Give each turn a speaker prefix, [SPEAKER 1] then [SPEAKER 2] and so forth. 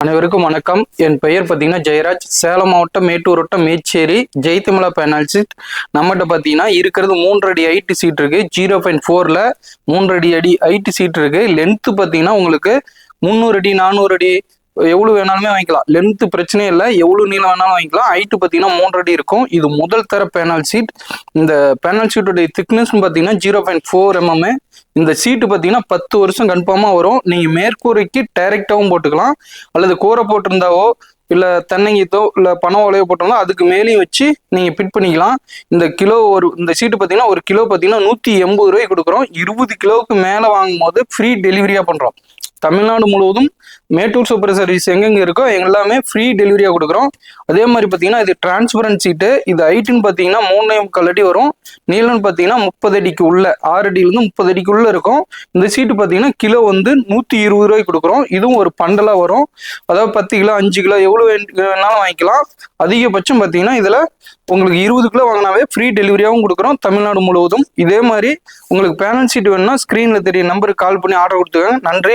[SPEAKER 1] அனைவருக்கும் வணக்கம். என் பெயர் பார்த்தீங்கன்னா ஜெயராஜ். சேலம் மாவட்டம் மேட்டூர் வட்டம் மேச்சேரி ஜெய்திமலா பேனல் சீட். நம்மகிட்ட பார்த்தீங்கன்னா இருக்கிறது 3 அடி ஹைட் சீட் இருக்கு. 0.4ல 3 அடி ஹைட் சீட் இருக்கு. லென்த்து பார்த்தீங்கன்னா உங்களுக்கு 300 அடி 400 அடி எவ்வளவு வேணாலுமே வாங்கிக்கலாம். லென்த் பிரச்சனையே இல்லை, எவ்வளவு நீளம் வேணாலும் வாங்கிக்கலாம். ஹைட்டு பார்த்தீங்கன்னா 3 அடி இருக்கும். இது முதல் தர பேனல் சீட். இந்த பேனல் சீட்டுடைய திக்னஸ் பார்த்தீங்கன்னா 0.4 mm. இந்த சீட்டு பார்த்தீங்கன்னா 10 வருஷம் கன்ஃபார்மாக வரும். நீங்கள் மேற்கூரைக்கு டைரெக்டாகவும் போட்டுக்கலாம், அல்லது கூரை போட்டிருந்தாவோ இல்லை தென்னங்கீத்தோ இல்லை பனை ஓலையோ போட்டோம்னா அதுக்கு மேலேயும் வச்சு நீங்கள் ஃபிட் பண்ணிக்கலாம். இந்த சீட்டு பார்த்தீங்கன்னா 1 கிலோ பார்த்தீங்கன்னா 180 ரூபாய்க்கு கொடுக்குறோம். 20 கிலோவுக்கு மேலே வாங்கும் போது ஃப்ரீ டெலிவரியாக பண்ணுறோம். தமிழ்நாடு முழுவதும் மேட்டூர் சூப்பர் சர்வீஸ் எங்கெங்க இருக்கோ எல்லாமே ஃப்ரீ டெலிவரியாக கொடுக்குறோம். அதே மாதிரி பார்த்தீங்கன்னா இது டிரான்ஸ்பரன்ட் சீட்டு. இது ஹைட்டுன்னு பார்த்தீங்கன்னா 3.25 அடி வரும். நீளம்னு பார்த்தீங்கன்னா 30 அடிக்கு உள்ள, 6 அடியிலிருந்து 30 அடிக்குள்ள இருக்கும். இந்த சீட்டு பார்த்தீங்கன்னா கிலோ 120 ரூபாய்க்கு கொடுக்குறோம். இதுவும் ஒரு பண்டலாக வரும். அதாவது 10 கிலோ 5 கிலோ எவ்வளோ வேணாலும் வாங்கிக்கலாம். அதிகபட்சம் பார்த்தீங்கன்னா இதில் உங்களுக்கு 20 கிலோ வாங்கினாவே ஃப்ரீ டெலிவரியாகவும் கொடுக்குறோம் தமிழ்நாடு முழுவதும். இதே மாதிரி உங்களுக்கு பேனல் சீட் வேணும்னா ஸ்க்ரீனில் தெரிய நம்பருக்கு கால் பண்ணி ஆர்டர் கொடுத்துக்கோங்க. நன்றி.